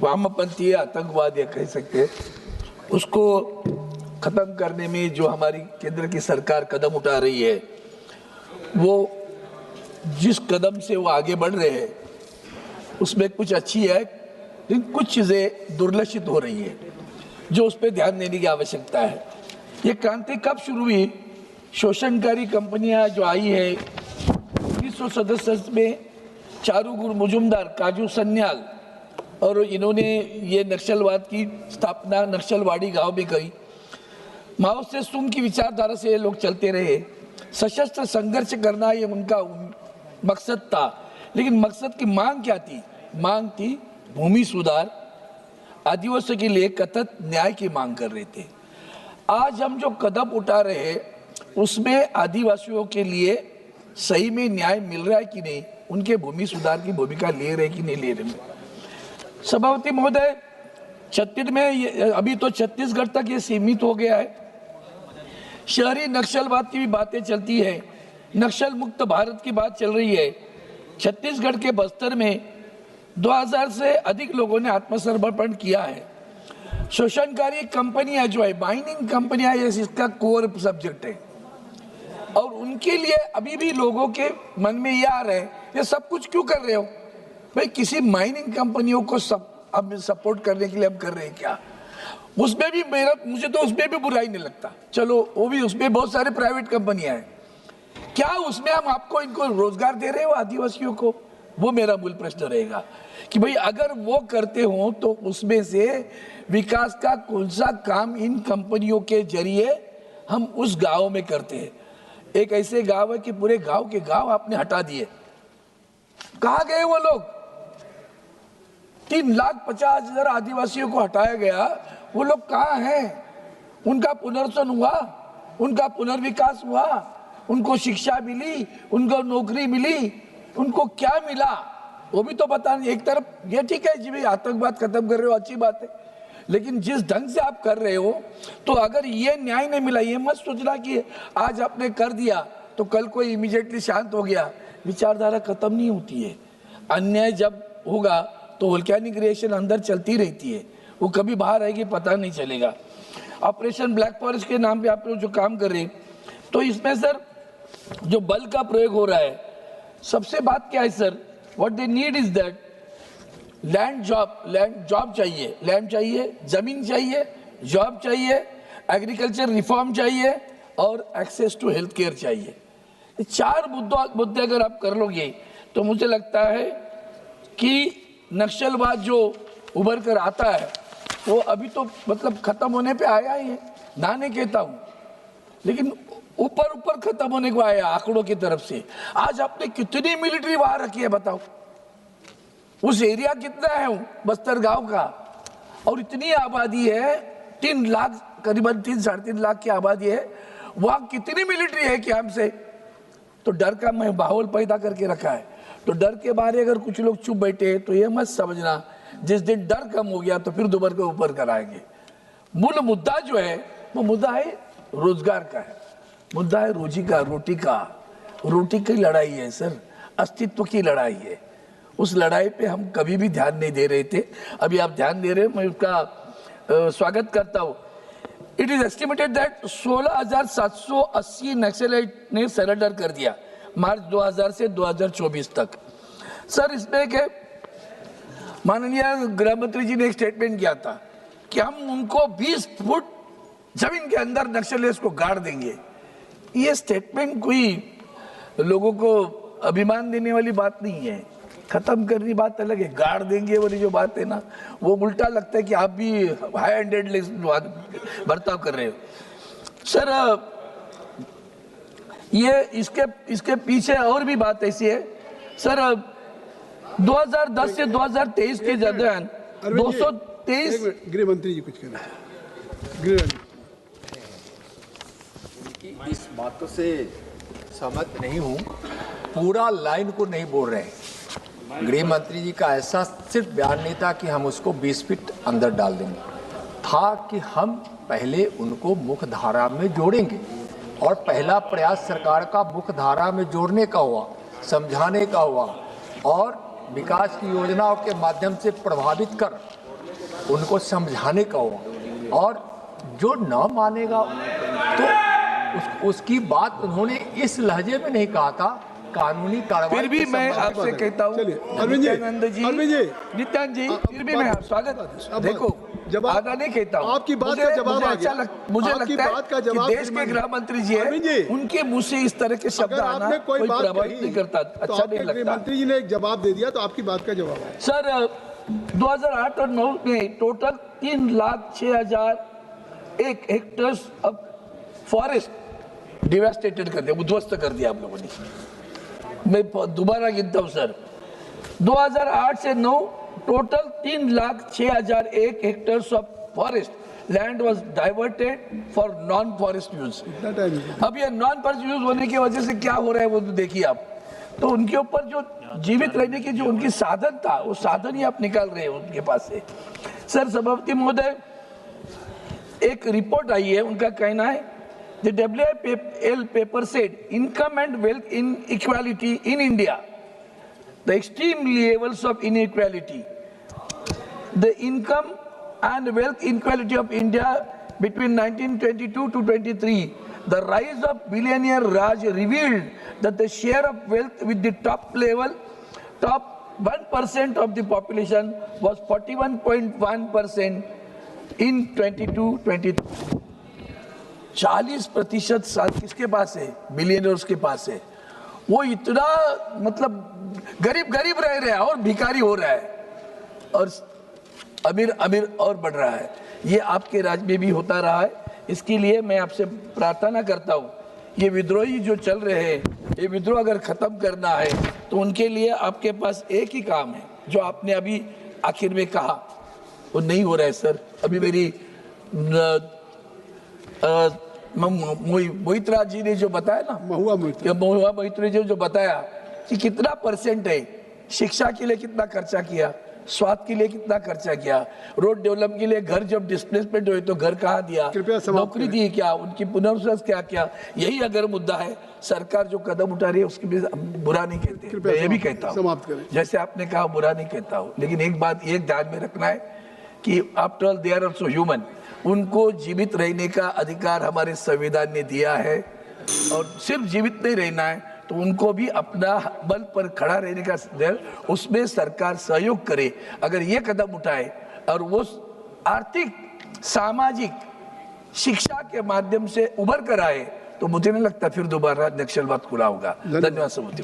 वामपंथी आतंकवाद या कह सकते हैं, उसको खत्म करने में जो हमारी केंद्र की सरकार कदम उठा रही है, वो जिस कदम से वो आगे बढ़ रहे हैं उसमें कुछ अच्छी है, लेकिन कुछ चीज़ें दुर्लक्षित हो रही है जो उस पर ध्यान देने की आवश्यकता है। ये क्रांति कब शुरू हुई? शोषणकारी कंपनियां जो आई है 1967 में, चारूगुरु मुजुमदार, काजू सन्याल, और इन्होंने ये नक्सलवाद की स्थापना नक्सलवाड़ी गांव में करी। माओ से सुंग की विचारधारा से ये लोग चलते रहे। सशस्त्र संघर्ष करना ये उनका मकसद था, लेकिन मकसद की मांग क्या थी? मांग थी भूमि सुधार, आदिवासियों के लिए कथित न्याय की मांग कर रहे थे। आज हम जो कदम उठा रहे हैं उसमें आदिवासियों के लिए सही में न्याय मिल रहा है कि नहीं, उनके भूमि सुधार की भूमिका ले रहे कि नहीं ले रहे। सभापति महोदय, छत्तीसगढ़ में अभी तो छत्तीसगढ़ तक ये सीमित हो गया है। शहरी नक्सलवाद की भी बातें चलती है, नक्सल मुक्त भारत की बात चल रही है। छत्तीसगढ़ के बस्तर में 2000 से अधिक लोगों ने आत्मसमर्पण किया है। शोषणकारी कंपनियां जो है, माइनिंग कंपनियां, ये इसका कोर सब्जेक्ट है, और उनके लिए अभी भी लोगों के मन में ये आ रहा है, ये सब कुछ क्यों कर रहे हो भाई? किसी माइनिंग कंपनियों को अब सपोर्ट करने के लिए हम कर रहे हैं क्या? उसमें भी मुझे तो उसमें भी बुराई नहीं लगता, चलो वो भी, उसमें बहुत सारे प्राइवेट कंपनियां हैं, क्या उसमें हम आपको इनको रोजगार दे रहे हो आदिवासियों को? वो मेरा मूल प्रश्न रहेगा कि भाई अगर वो करते हो तो उसमें से विकास का कौन सा काम इन कंपनियों के जरिए हम उस गांव में करते हैं? एक ऐसे गांव है कि पूरे गांव के गांव आपने हटा दिए। कहाँ गए वो लोग? 3,50,000 आदिवासियों को हटाया गया, वो लोग कहाँ हैं? उनका पुनर्वसन हुआ, उनका पुनर्विकास हुआ, उनको शिक्षा मिली, उनको नौकरी मिली, उनको क्या मिला वो भी तो बता नहीं। एक तरफ ये ठीक है जी भाई आतंकवाद खत्म कर रहे हो, अच्छी बात है, लेकिन जिस ढंग से आप कर रहे हो तो अगर ये न्याय नहीं मिला, ये मत सोचना कि आज आपने कर दिया तो कल को इमीडिएटली शांत हो गया। विचारधारा खत्म नहीं होती है। अन्याय जब होगा तो वोल्केनिक रिएक्शन अंदर चलती रहती है, वो कभी बाहर आएगी पता नहीं चलेगा। ऑपरेशन ब्लैक फॉरेस्ट के नाम पे आप लोग जो काम कर रहे हैं, तो इसमें सर जो बल का प्रयोग हो रहा है, सबसे बात क्या है sir? What they need is that land job चाहिए, लैंड चाहिए, जमीन चाहिए, जॉब चाहिए, एग्रीकल्चर रिफॉर्म चाहिए और एक्सेस टू हेल्थ केयर चाहिए। ये 4 मुद्दे अगर आप कर लोगे तो मुझे लगता है कि नक्सलवाद जो उभर कर आता है वो अभी तो मतलब खत्म होने पे आया ही है, ना नहीं कहता हूँ, लेकिन ऊपर खत्म होने को आया आंकड़ों की तरफ से। आज आपने कितनी मिलिट्री वहां रखी है बताओ? उस एरिया कितना है बस्तर गांव का, और इतनी आबादी है, 3 लाख, करीबन 3-3.5 लाख की आबादी है, वहां कितनी मिलिट्री है कि हमसे? तो डर का माहौल पैदा करके रखा है। तो डर के बारे अगर कुछ लोग चुप बैठे तो ये मत समझना जिस दिन डर कम हो गया तो फिर दोबारा के ऊपर कराएंगे। मूल मुद्दा जो है वो मुद्दा है रोजगार का है, मुद्दा है रोटी की लड़ाई है सर, अस्तित्व की लड़ाई है। उस लड़ाई पे हम कभी भी ध्यान नहीं दे रहे थे, अभी आप ध्यान दे रहे हो, मैं उसका स्वागत करता हूँ। It is estimated that 16,780 naxalite ने सरेंडर कर दिया मार्च 2000 से 2024 तक। सर इसमें एक माननीय गृह मंत्री जी ने एक स्टेटमेंट किया था कि हम उनको 20 फुट जमीन के अंदर नक्सलियों को गाड़ देंगे। ये स्टेटमेंट कोई लोगों को अभिमान देने वाली बात नहीं है, खत्म करनी बात अलग है, गाड़ देंगे वाली जो बात है ना, वो उल्टा लगता है कि आप भी हाई हैंडेड बर्ताव कर रहे हो। सर ये इसके पीछे और भी बात ऐसी है सर, 2010 से 2023 के दौरान 223 गृह मंत्री जी कुछ कह रहे हैं। गृह इस बातों से सहमत नहीं हूँ, पूरा लाइन को नहीं बोल रहे हैं। गृह मंत्री जी का ऐसा सिर्फ बयान नहीं था कि हम उसको 20 फीट अंदर डाल देंगे, था कि हम पहले उनको मुख्य धारा में जोड़ेंगे, और पहला प्रयास सरकार का मुख्य धारा में जोड़ने का हुआ, समझाने का हुआ, और विकास की योजनाओं के माध्यम से प्रभावित कर उनको समझाने का हो, और जो न मानेगा तो उसकी बात उन्होंने इस लहजे में नहीं कहा था, कानूनी कार्रवाई। फिर भी मैं आपसे कहता हूँ चलिए, अरविंद जी, नित्यानंद जी, अरविंद जी, नित्यानंद जी, फिर भी मैं स्वागत, देखो जवाब- आधा नहीं कहता हूँ, आपकी बात का जवाब मुझे आ अच्छा गया। मुझे आपकी लगता बात का है जवाब कि देश फिर के मैं- गृह मंत्री जी अरविंद है, जी, उनके मुंह से इस तरह के शब्द अगर आना आपने कोई बात प्रभावित नहीं करता, तो अच्छा नहीं आपके लगता। गृहमंत्री जी ने एक जवाब दे दिया, तो आपकी बात का जवाब है। सर 2008 और 9 में total 3,06,001 hectares of forest devastated कर दिया, उद्ध्वस्त कर दिया आप लोगों ने। मैं दोबारा गिनता हूं सर, 2008 से 9 total 3,06,001 hectares of forest land was diverted for non forest use. इतना टाइम नहीं। अब ये नॉन फॉरेस्ट यूज होने की वजह से क्या हो रहा है वो तो देखिए आप, तो उनके ऊपर जो जीवित रहने के जो उनकी साधन था, वो साधन ही आप निकाल रहे हैं उनके पास से। सर सभापति महोदय, एक रिपोर्ट आई है, उनका कहना है the WIL paper said income and wealth inequality in India, the extreme levels of inequality, the income and wealth inequality of India between 1922 to 23, the rise of billionaire Raj revealed that the share of wealth with the top 1% of the population was 41.1% in 22-23. 40% साल किसके पास है? Billionaires के पास है। वो इतना मतलब गरीब रह रहा है और भिखारी हो रहा है, और अमीर और बढ़ रहा है। ये आपके राज्य में भी होता रहा है। इसके लिए मैं आपसे प्रार्थना करता हूँ, ये विद्रोही जो चल रहे हैं, ये विद्रोह अगर खत्म करना है तो उनके लिए आपके पास एक ही काम है, जो आपने अभी आखिर में कहा, वो नहीं हो रहा है सर। अभी मेरी मोहितराज जी ने जो बताया ना, महुआ मोहितराज जी जो बताया कि कितना परसेंट है, शिक्षा के लिए कितना खर्चा किया, स्वास्थ्य के लिए कितना खर्चा किया, रोड डेवलप के लिए, घर जब डिस्प्लेसमेंट हुए तो घर कहाँ दिया, नौकरी दी क्या, उनकी पुनर्वास क्या किया, यही अगर मुद्दा है। सरकार जो कदम उठा रही है उसकी भी बुरा नहीं कहते, मैं ये भी कहता हूँ, जैसे आपने कहा बुरा नहीं कहता हूँ, लेकिन एक बात ये ध्यान में रखना है कि after all they are also human. उनको जीवित रहने का अधिकार हमारे संविधान ने दिया है, और सिर्फ जीवित नहीं रहना है तो उनको भी अपना बल पर खड़ा रहने का, उसमें सरकार सहयोग करे। अगर ये कदम उठाए और वो आर्थिक सामाजिक शिक्षा के माध्यम से उभर कर आए, तो मुझे नहीं लगता फिर दोबारा नक्सलवाद खुला होगा। धन्यवाद सभापति।